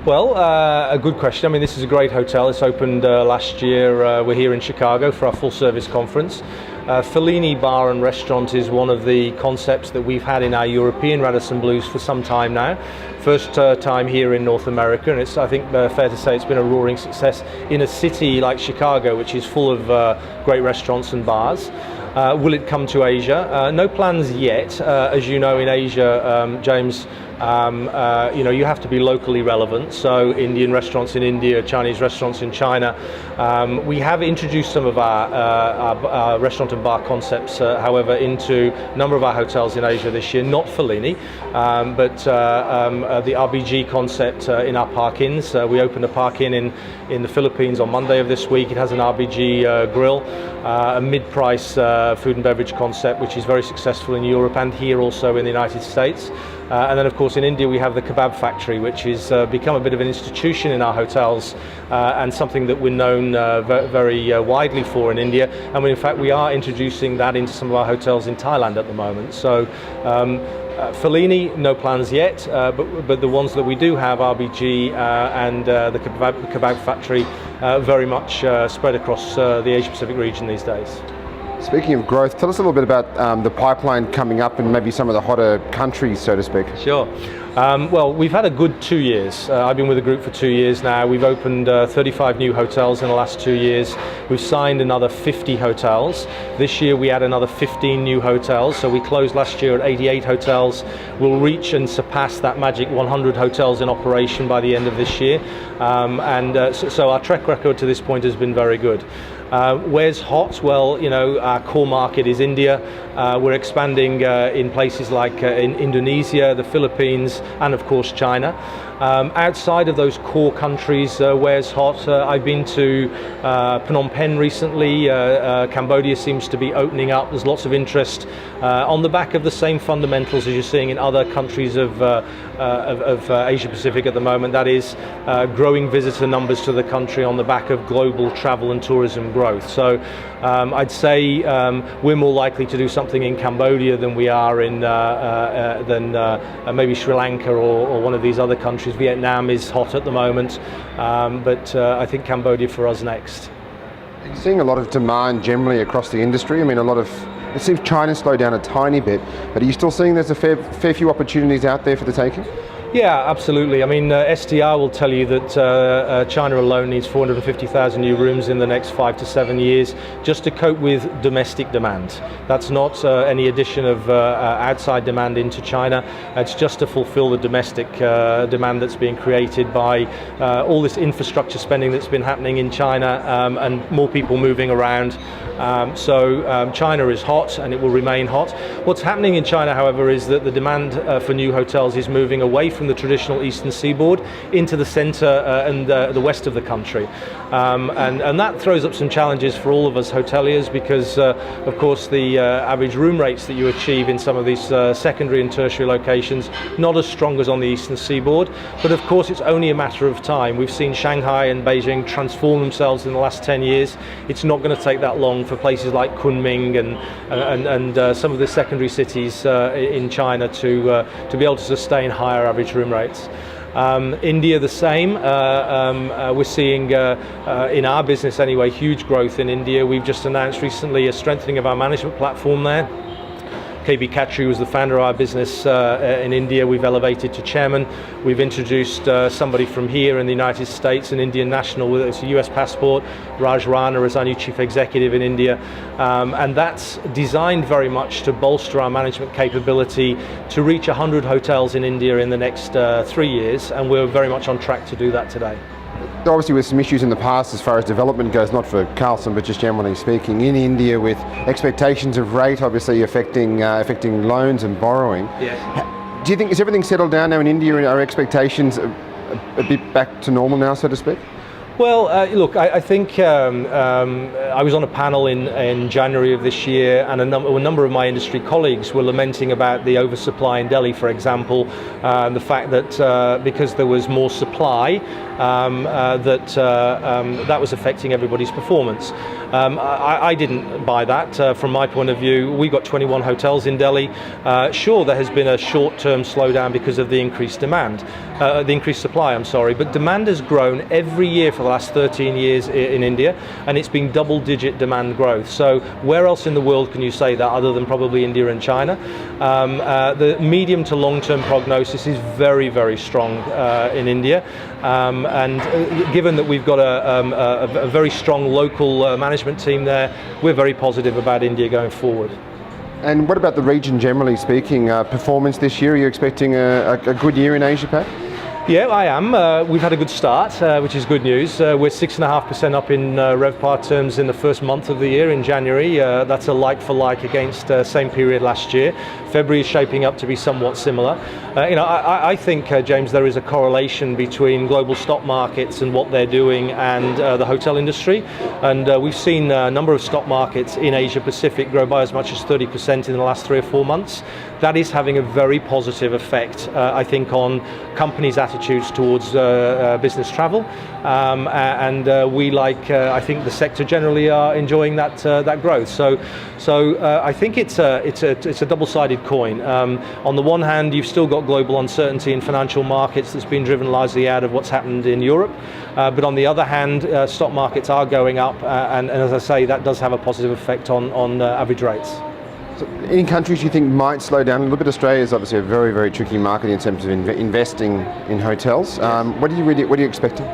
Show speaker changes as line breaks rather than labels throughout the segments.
Well, a good question. I mean, this is a great hotel. It's opened last year. We're here in Chicago for our full-service conference. Fellini Bar and Restaurant is one of the concepts that we've had in our European Radisson Blues for some time now. First time here in North America, and it's, I think, fair to say it's been a roaring success in a city like Chicago, which is full of great restaurants and bars. Will it come to Asia? No plans yet. As you know, in Asia, James, you have to be locally relevant. So Indian restaurants in India, Chinese restaurants in China. We have introduced some of our restaurant and bar concepts, however, into a number of our hotels in Asia this year, not Fellini, but the RBG concept in our park-ins. We opened a park-in in the Philippines on Monday of this week. It has an RBG grill, a mid-price food and beverage concept, which is very successful in Europe and here also in the United States. And then, of course, in India we have the kebab factory, which has become a bit of an institution in our hotels and something that we're known very widely for in India. And in fact, we are introducing that into some of our hotels in Thailand at the moment. So Fellini, no plans yet, but the ones that we do have, RBG and the kebab factory, very much spread across the Asia-Pacific region these days.
Speaking of growth, tell us a little bit about the pipeline coming up and maybe some of the hotter countries, so to speak.
Sure. Well, we've had a good 2 years. I've been with the group for 2 years now. We've opened 35 new hotels in the last 2 years. We've signed another 50 hotels. This year we add another 15 new hotels. So we closed last year at 88 hotels. We'll reach and surpass that magic 100 hotels in operation by the end of this year. So our track record to this point has been very good. Where's hot? Well, our core market is India. We're expanding in places like in Indonesia, the Philippines, and of course China. Outside of those core countries, where's hot? I've been to Phnom Penh recently. Cambodia seems to be opening up. There's lots of interest on the back of the same fundamentals as you're seeing in other countries of Asia Pacific at the moment. That is growing visitor numbers to the country on the back of global travel and tourism growth. So I'd say we're more likely to do something in Cambodia than we are in maybe Sri Lanka or one of these other countries. Vietnam is hot at the moment, but I think Cambodia for us next.
Are you seeing a lot of demand generally across the industry? I mean, it seems China slowed down a tiny bit, but are you still seeing there's a fair few opportunities out there for the taking?
Yeah, absolutely. I mean, STR will tell you that China alone needs 450,000 new rooms in the next 5 to 7 years just to cope with domestic demand. That's not any addition of outside demand into China. It's just to fulfill the domestic demand that's being created by all this infrastructure spending that's been happening in China and more people moving around. So China is hot and it will remain hot. What's happening in China, however, is that the demand for new hotels is moving away from the traditional eastern seaboard into the center and the west of the country. And that throws up some challenges for all of us hoteliers because, of course, the average room rates that you achieve in some of these secondary and tertiary locations, not as strong as on the eastern seaboard. But of course, it's only a matter of time. We've seen Shanghai and Beijing transform themselves in the last 10 years. It's not going to take that long for places like Kunming and some of the secondary cities in China to be able to sustain higher average room rates. India the same. We're seeing in our business anyway huge growth in India. We've just announced recently a strengthening of our management platform there. KB Khatri was the founder of our business in India. We've elevated to chairman. We've introduced somebody from here in the United States, an Indian national with a US passport, Raj Rana, as our new chief executive in India. And that's designed very much to bolster our management capability to reach 100 hotels in India in the next 3 years. And we're very much on track to do that today.
Obviously with some issues in the past as far as development goes, not for Carlson but just generally speaking, in India with expectations of rate obviously affecting loans and borrowing.
Yes.
Do you think, is everything settled down now in India and are expectations a bit back to normal now, so to speak?
Well, look, I think I was on a panel in January of this year, and a number of my industry colleagues were lamenting about the oversupply in Delhi, for example, and the fact that because there was more supply, that was affecting everybody's performance. I didn't buy that from my point of view. We got 21 hotels in Delhi. Sure, there has been a short-term slowdown because of the increased demand, the increased supply, I'm sorry, but demand has grown every year for the last 13 years in India, and it's been double-digit demand growth. So where else in the world can you say that other than probably India and China? The medium to long-term prognosis is very, very strong in India, and given that we've got a very strong local management team there, we're very positive about India going forward.
And what about the region generally speaking? Performance this year, are you expecting a good year in Asia Pac?
Yeah, I am. We've had a good start, which is good news. We're 6.5% up in RevPAR terms in the first month of the year, in January. That's a like-for-like against same period last year. February is shaping up to be somewhat similar. I think, James, there is a correlation between global stock markets and what they're doing and the hotel industry. And we've seen a number of stock markets in Asia Pacific grow by as much as 30% in the last 3 or 4 months. That is having a very positive effect, I think, on companies' attitudes towards business travel. We like, I think the sector generally are enjoying that growth. So I think it's a double-sided coin. On the one hand, you've still got global uncertainty in financial markets that's been driven largely out of what's happened in Europe. But on the other hand, stock markets are going up, and as I say, that does have a positive effect on average rates.
So any countries you think might slow down a little bit? Australia is obviously a very, very tricky market in terms of investing in hotels. What are you expecting?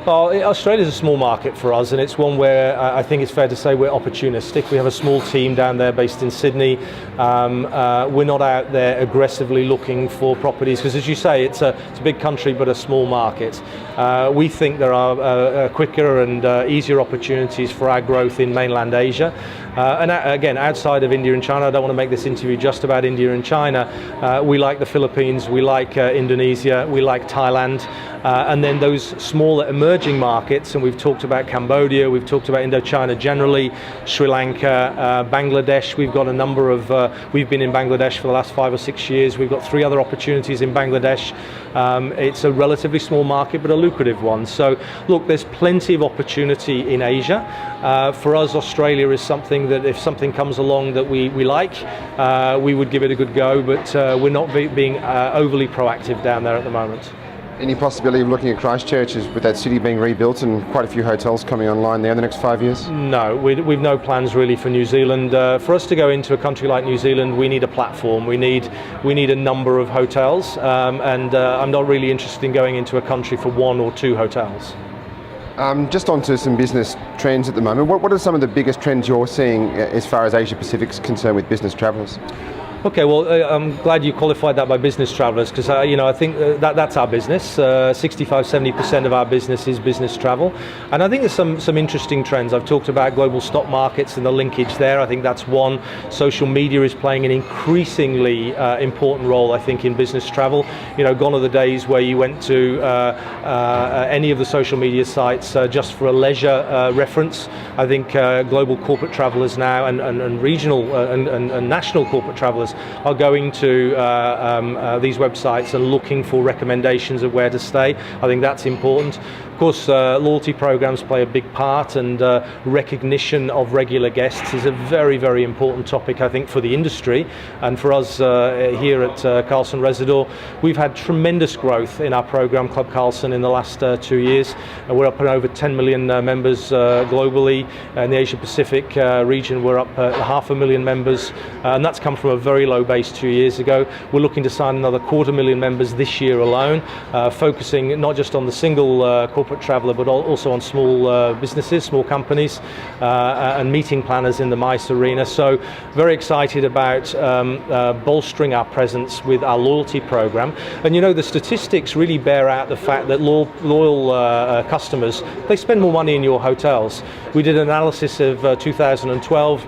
Well, Australia's a small market for us, and it's one where I think it's fair to say we're opportunistic. We have a small team down there based in Sydney. We're not out there aggressively looking for properties because, as you say, it's a big country but a small market. We think there are quicker and easier opportunities for our growth in mainland Asia. And again, outside of India and China, I don't want to make this interview just about India and China. We like the Philippines, we like Indonesia, we like Thailand, and then those smaller emerging markets, and we've talked about Cambodia, we've talked about Indochina generally, Sri Lanka, Bangladesh. We've got a number of, we've been in Bangladesh for the last 5 or 6 years. We've got 3 other opportunities in Bangladesh. It's a relatively small market, but a lucrative one. So look, there's plenty of opportunity in Asia. For us, Australia is something that if something comes along that we like, we would give it a good go, but we're not being overly proactive down there at the moment.
Any possibility of looking at Christchurch with that city being rebuilt and quite a few hotels coming online there in the next 5 years?
No, we've no plans really for New Zealand. For us to go into a country like New Zealand, we need a platform. We need a number of hotels, and I'm not really interested in going into a country for 1 or 2 hotels.
Just onto some business trends at the moment. What are some of the biggest trends you're seeing as far as Asia Pacific's concerned with business travellers?
Okay, well, I'm glad you qualified that by business travellers because I think that's our business. 65-70% of our business is business travel, and I think there's some interesting trends. I've talked about global stock markets and the linkage there. I think that's one. Social media is playing an increasingly important role, I think, in business travel. Gone are the days where you went to any of the social media sites just for a leisure reference. I think global corporate travellers now and regional and national corporate travellers are going to these websites and looking for recommendations of where to stay. I think that's important. Of course, loyalty programs play a big part, and recognition of regular guests is a very, very important topic, I think, for the industry. And for us here at Carlson Residor, we've had tremendous growth in our program, Club Carlson, in the last 2 years. We're up at over 10 million members globally. In the Asia Pacific region, we're up 500,000 members, and that's come from a very low base 2 years ago. We're looking to sign another 250,000 members this year alone, focusing not just on the single corporate traveller, but also on small businesses, small companies, and meeting planners in the MICE arena. So very excited about bolstering our presence with our loyalty program. And the statistics really bear out the fact that loyal customers, they spend more money in your hotels. We did an analysis of 2012.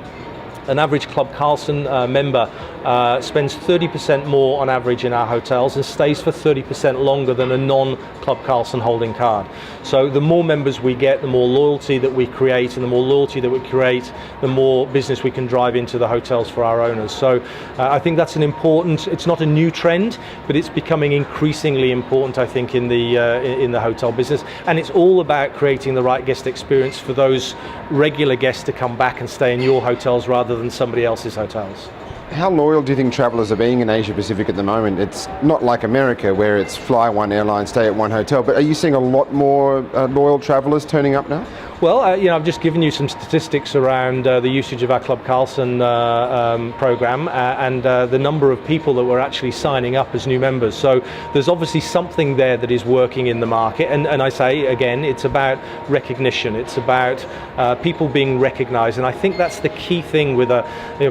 An average Club Carlson member spends 30% more on average in our hotels and stays for 30% longer than a non-Club Carlson holding card. So the more members we get, the more loyalty that we create, and the more loyalty that we create, the more business we can drive into the hotels for our owners. So I think that's an important, it's not a new trend, but it's becoming increasingly important, I think, in the hotel business. And it's all about creating the right guest experience for those regular guests to come back and stay in your hotels rather than somebody else's hotels.
How loyal do you think travellers are being in Asia Pacific at the moment? It's not like America where it's fly one airline, stay at one hotel, but are you seeing a lot more loyal travellers turning up now?
Well, I've just given you some statistics around the usage of our Club Carlson program and the number of people that were actually signing up as new members. So there's obviously something there that is working in the market. And I say, again, it's about recognition. It's about people being recognized. And I think that's the key thing with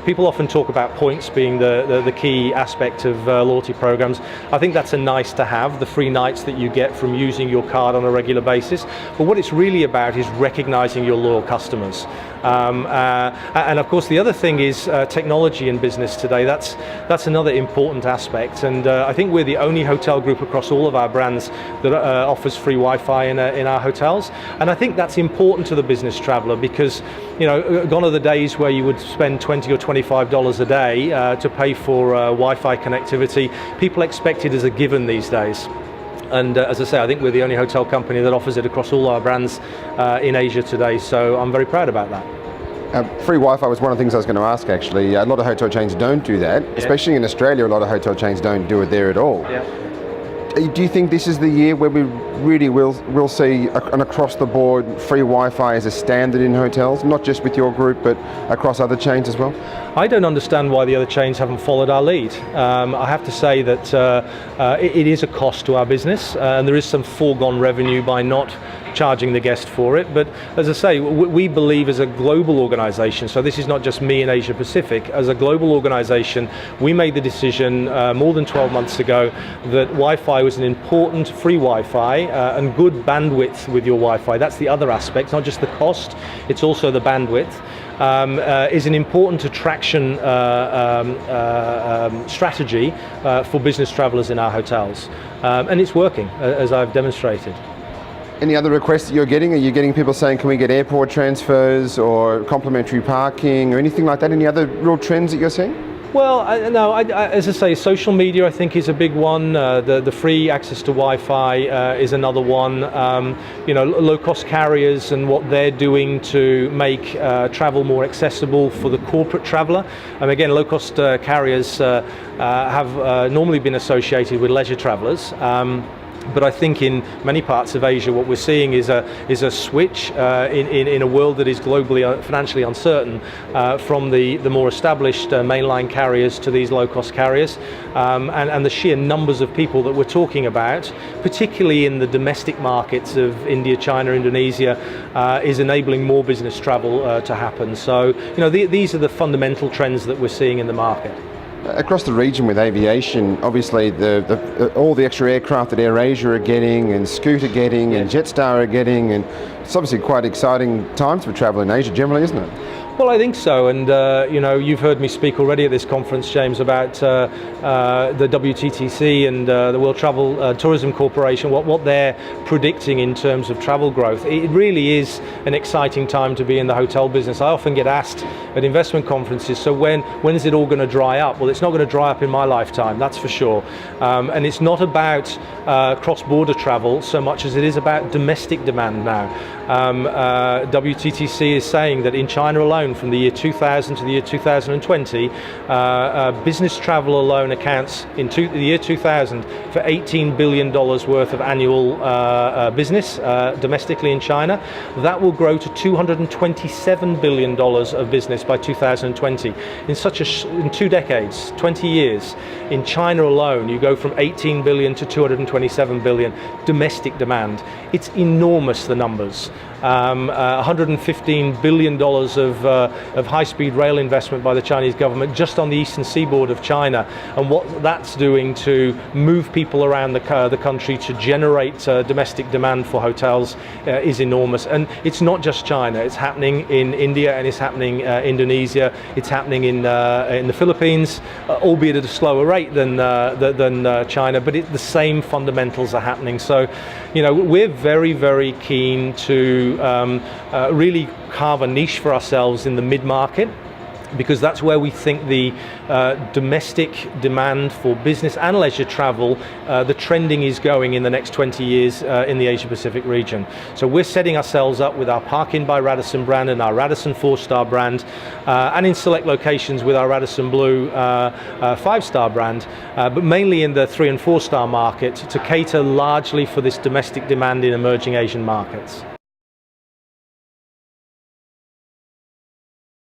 people often talk about points being the key aspect of loyalty programs. I think that's a nice to have, the free nights that you get from using your card on a regular basis. But what it's really about is recognizing your loyal customers. And of course the other thing is technology in business today. That's another important aspect, and I think we're the only hotel group across all of our brands that offers free Wi-Fi in our hotels, and I think that's important to the business traveller because gone are the days where you would spend $20 or $25 a day to pay for Wi-Fi connectivity. People expect it as a given these days. And as I say, I think we're the only hotel company that offers it across all our brands in Asia today, so I'm very proud about that.
Free Wi-Fi was one of the things I was going to ask, actually. A lot of hotel chains don't do that, especially in Australia. A lot of hotel chains don't do it there at all.
Yeah.
Do you think this is the year where we really will see an across-the-board free Wi-Fi as a standard in hotels, not just with your group, but across other chains as well?
I don't understand why the other chains haven't followed our lead. I have to say that it is a cost to our business, and there is some foregone revenue by not charging the guest for it. But as I say, we believe as a global organization, so this is not just me in Asia Pacific, as a global organization, we made the decision more than 12 months ago that Wi-Fi was an important free Wi-Fi and good bandwidth with your Wi-Fi. That's the other aspect, not just the cost, it's also the bandwidth. Is an important attraction strategy for business travelers in our hotels. And it's working, as I've demonstrated.
Any other requests that you're getting? Are you getting people saying, can we get airport transfers or complimentary parking or anything like that? Any other real trends that you're seeing?
Well, as I say, social media I think is a big one. The free access to Wi-Fi is another one. Low-cost carriers and what they're doing to make travel more accessible for the corporate traveller. And again, low-cost carriers have normally been associated with leisure travellers. But I think in many parts of Asia, what we're seeing is a switch in a world that is globally financially uncertain from the more established mainline carriers to these low-cost carriers, and the sheer numbers of people that we're talking about, particularly in the domestic markets of India, China, Indonesia, is enabling more business travel to happen. So these are the fundamental trends that we're seeing in the market.
Across the region with aviation, obviously all the extra aircraft that AirAsia are getting and Scoot are getting and Jetstar are getting, and it's obviously quite exciting times for travel in Asia generally, isn't it?
Well, I think so, and you've heard me speak already at this conference, James, about the WTTC and the World Travel Tourism Corporation, what they're predicting in terms of travel growth. It really is an exciting time to be in the hotel business. I often get asked at investment conferences, so when is it all going to dry up? Well, it's not going to dry up in my lifetime, that's for sure. And it's not about cross-border travel so much as it is about domestic demand now. WTTC is saying that in China alone, from the year 2000 to the year 2020, business travel alone accounts in the year 2000 for $18 billion worth of annual business domestically in China. That will grow to $227 billion of business by 2020. In 2 decades, 20 years, in China alone, you go from 18 billion to 227 billion domestic demand. It's enormous, the numbers. $115 billion of high-speed rail investment by the Chinese government just on the eastern seaboard of China, and what that's doing to move people people around the country to generate domestic demand for hotels is enormous. And it's not just China. It's happening in India, and it's happening Indonesia. It's happening in the Philippines, albeit at a slower rate than China. But the same fundamentals are happening. So, we're very, very keen to really carve a niche for ourselves in the mid-market, because that's where we think the domestic demand for business and leisure travel, the trending is going in the next 20 years in the Asia Pacific region. So we're setting ourselves up with our Park Inn by Radisson brand and our Radisson 4-star brand, and in select locations with our Radisson Blue 5-star brand, but mainly in the 3 and 4-star market to cater largely for this domestic demand in emerging Asian markets.